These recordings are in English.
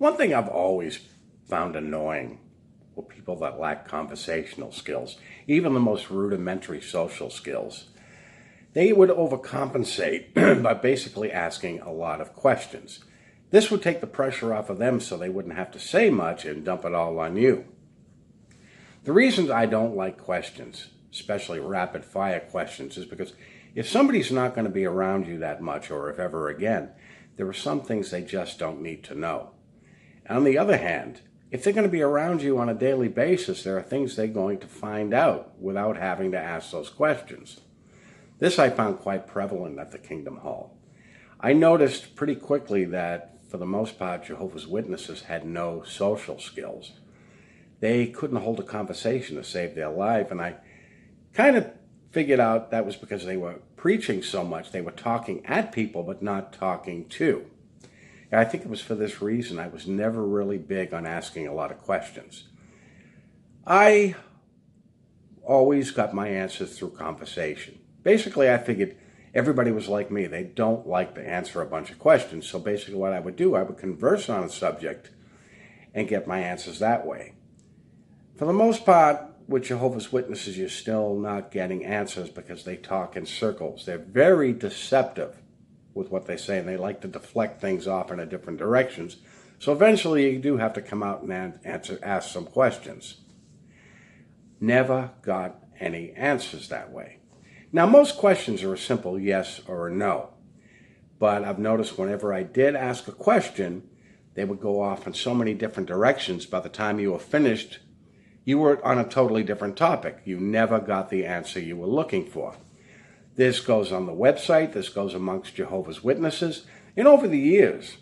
One thing I've always found annoying were people that lack conversational skills, even the most rudimentary social skills. They would overcompensate by basically asking a lot of questions. This would take the pressure off of them so they wouldn't have to say much and dump it all on you. The reasons I don't like questions, especially rapid fire questions, is because if somebody's not going to be around you that much or if ever again, there are some things they just don't need to know. On the other hand, if they're going to be around you on a daily basis, there are things they're going to find out without having to ask those questions. This I found quite prevalent at the Kingdom Hall. I noticed pretty quickly that, for the most part, Jehovah's Witnesses had no social skills. They couldn't hold a conversation to save their life, and I kind of figured out that was because they were preaching so much. They were talking at people, but not talking to. I think it was for this reason I was never really big on asking a lot of questions. I always got my answers through conversation. Basically, I figured everybody was like me. They don't like to answer a bunch of questions. So basically what I would do, I would converse on a subject and get my answers that way. For the most part, with Jehovah's Witnesses, you're still not getting answers because they talk in circles. They're very deceptive with what they say, and they like to deflect things off in different directions. So eventually you do have to come out and ask some questions. Never got any answers that way. Now, most questions are a simple yes or a no. But I've noticed whenever I did ask a question, they would go off in so many different directions. By the time you were finished, you were on a totally different topic. You never got the answer you were looking for. This goes on the website. This goes amongst Jehovah's Witnesses. And over the years,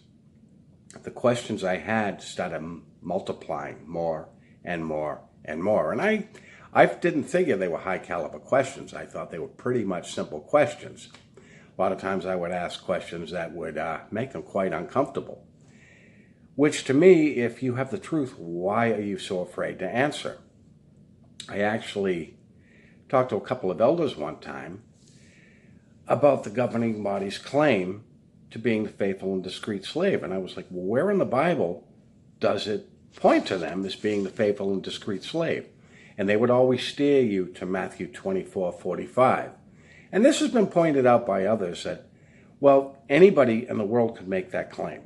the questions I had started multiplying more and more and more. And I didn't figure they were high caliber questions. I thought they were pretty much simple questions. A lot of times I would ask questions that would make them quite uncomfortable. Which to me, if you have the truth, why are you so afraid to answer? I actually talked to a couple of elders one time about the governing body's claim to being the faithful and discreet slave. And I was like, well, where in the Bible does it point to them as being the faithful and discreet slave? And they would always steer you to Matthew 24:45. And this has been pointed out by others that, well, anybody in the world could make that claim.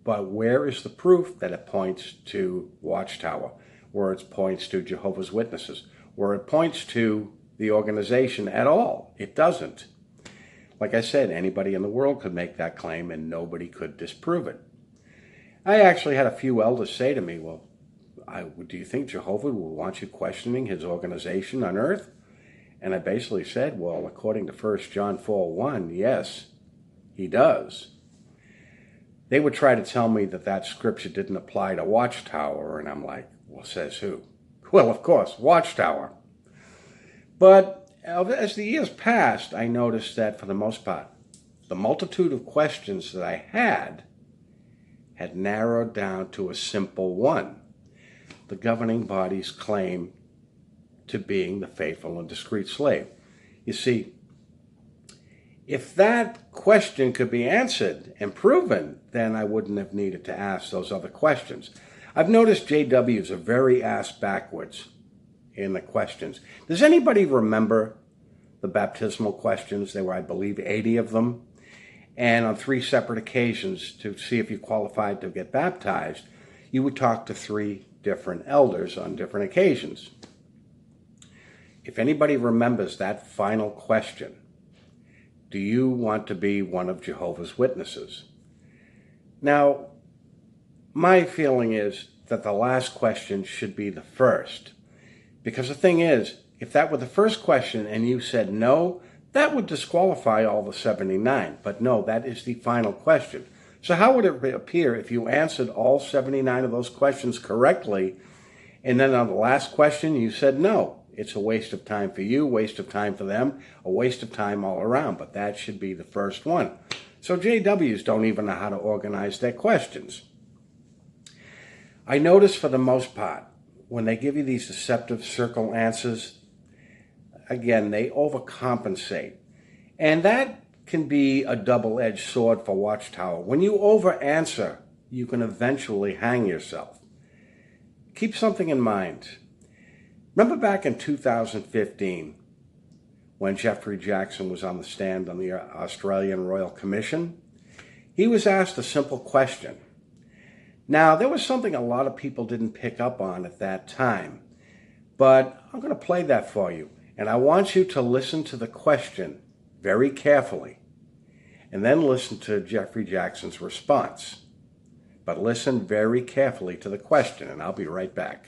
But where is the proof that it points to Watchtower, where it points to Jehovah's Witnesses, where it points to the organization at all? It doesn't. Like I said, anybody in the world could make that claim and nobody could disprove it. I actually had a few elders say to me, well, do you think Jehovah will want you questioning his organization on earth? And I basically said, well, according to 1 John 4:1, yes, he does. They would try to tell me that scripture didn't apply to Watchtower, and I'm like, well, says who? Well, of course, Watchtower. But as the years passed, I noticed that for the most part, the multitude of questions that I had narrowed down to a simple one: the governing body's claim to being the faithful and discreet slave. You see, if that question could be answered and proven, then I wouldn't have needed to ask those other questions. I've noticed JWs are very ass backwards in the questions. Does anybody remember the baptismal questions? There were, I believe, 80 of them. And on 3 separate occasions, to see if you qualified to get baptized, you would talk to 3 different elders on different occasions. If anybody remembers that final question, do you want to be one of Jehovah's Witnesses? Now, my feeling is that the last question should be the first. Because the thing is, if that were the first question and you said no, that would disqualify all the 79. But no, that is the final question. So how would it appear if you answered all 79 of those questions correctly, and then on the last question you said no? It's a waste of time for you, waste of time for them, a waste of time all around. But that should be the first one. So JWs don't even know how to organize their questions. I notice for the most part, when they give you these deceptive circle answers, again, they overcompensate. And that can be a double-edged sword for Watchtower. When you over-answer you can eventually hang yourself. Keep something in mind. Remember back in 2015 when Jeffrey Jackson was on the stand on the Australian Royal Commission? He was asked a simple question. Now, there was something a lot of people didn't pick up on at that time, but I'm going to play that for you, and I want you to listen to the question very carefully, and then listen to Jeffrey Jackson's response. But listen very carefully to the question, and I'll be right back.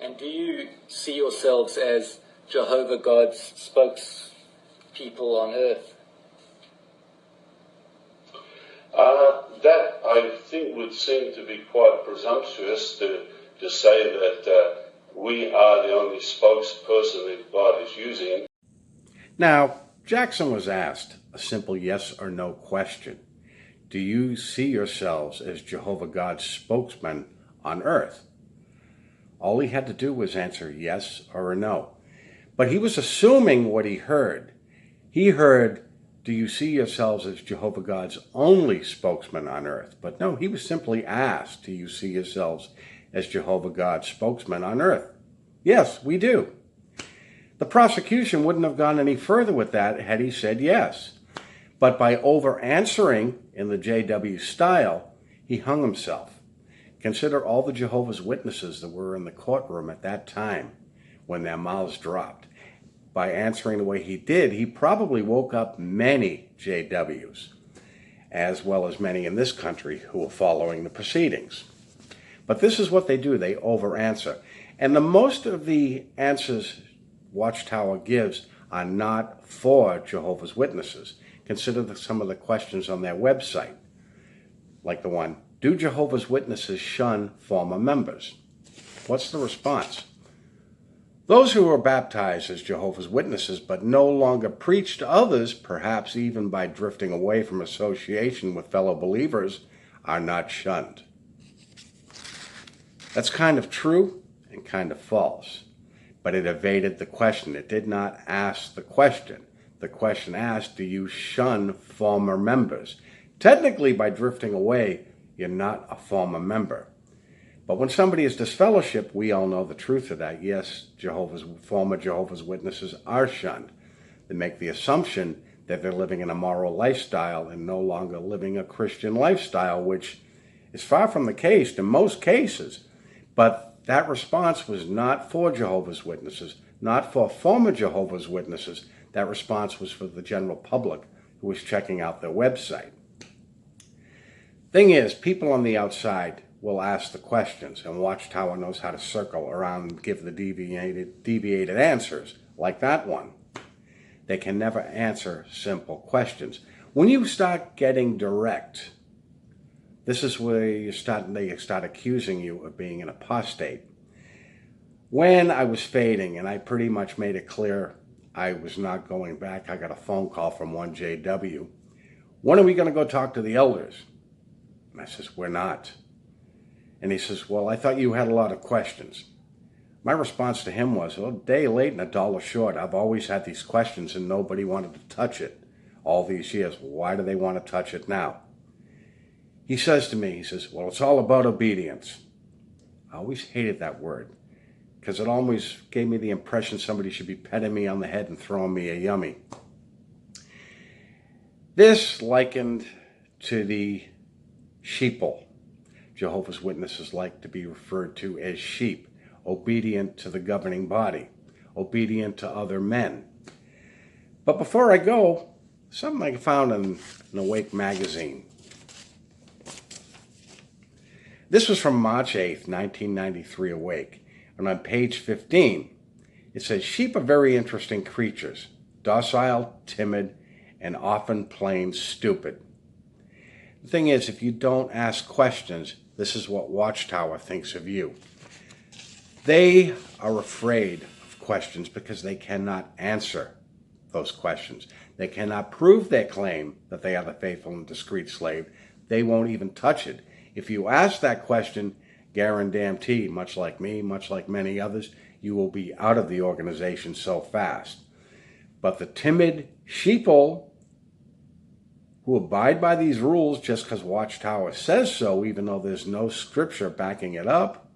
And do you see yourselves as Jehovah God's spokespeople on earth? That, I think, would seem to be quite presumptuous to say that we are the only spokesperson that God is using. Now, Jackson was asked a simple yes or no question. Do you see yourselves as Jehovah God's spokesman on earth? All he had to do was answer yes or a no. But he was assuming what he heard. He heard, do you see yourselves as Jehovah God's only spokesman on earth? But no, he was simply asked, do you see yourselves as Jehovah God's spokesman on earth? Yes, we do. The prosecution wouldn't have gone any further with that had he said yes. But by over-answering in the JW style, he hung himself. Consider all the Jehovah's Witnesses that were in the courtroom at that time when their mouths dropped. By answering the way he did, he probably woke up many JWs, as well as many in this country who were following the proceedings. But this is what they do. They over-answer. And the most of the answers Watchtower gives are not for Jehovah's Witnesses. Consider some of the questions on their website, like the one, do Jehovah's Witnesses shun former members? What's the response? Those who are baptized as Jehovah's Witnesses but no longer preach to others, perhaps even by drifting away from association with fellow believers, are not shunned. That's kind of true and kind of false, but it evaded the question. It did not ask the question. The question asked, do you shun former members? Technically, by drifting away, you're not a former member. But when somebody is disfellowshipped, we all know the truth of that. Yes, former Jehovah's Witnesses are shunned. They make the assumption that they're living an immoral lifestyle and no longer living a Christian lifestyle, which is far from the case in most cases. But that response was not for Jehovah's Witnesses, not for former Jehovah's Witnesses. That response was for the general public who was checking out their website. Thing is, people on the outside will ask the questions, and Watchtower knows how to circle around and give the deviated answers, like that one. They can never answer simple questions. When you start getting direct, this is where they start accusing you of being an apostate. When I was fading, and I pretty much made it clear I was not going back, I got a phone call from one JW. When are we going to go talk to the elders? And I says, we're not. And he says, well, I thought you had a lot of questions. My response to him was, well, a day late and a dollar short. I've always had these questions and nobody wanted to touch it all these years. Why do they want to touch it now? He says to me, he says, well, it's all about obedience. I always hated that word because it always gave me the impression somebody should be petting me on the head and throwing me a yummy. This likened to the sheeple. Jehovah's Witnesses like to be referred to as sheep, obedient to the governing body, obedient to other men. But before I go, something I found in an Awake magazine. This was from March 8th, 1993, Awake. And on page 15, it says, sheep are very interesting creatures, docile, timid, and often plain stupid. The thing is, if you don't ask questions, this is what Watchtower thinks of you. They are afraid of questions because they cannot answer those questions. They cannot prove their claim that they are the faithful and discreet slave. They won't even touch it. If you ask that question, guarantee, much like me, much like many others, you will be out of the organization so fast. But the timid sheeple who abide by these rules just because Watchtower says so, even though there's no scripture backing it up,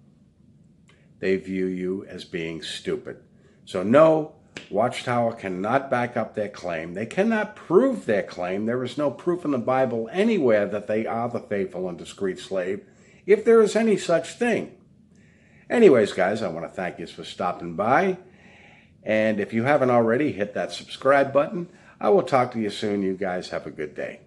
they view you as being stupid. So no, Watchtower cannot back up their claim. They cannot prove their claim. There is no proof in the Bible anywhere that they are the faithful and discreet slave, if there is any such thing. Anyways, guys, I want to thank you for stopping by. And if you haven't already, hit that subscribe button. I will talk to you soon. You guys have a good day.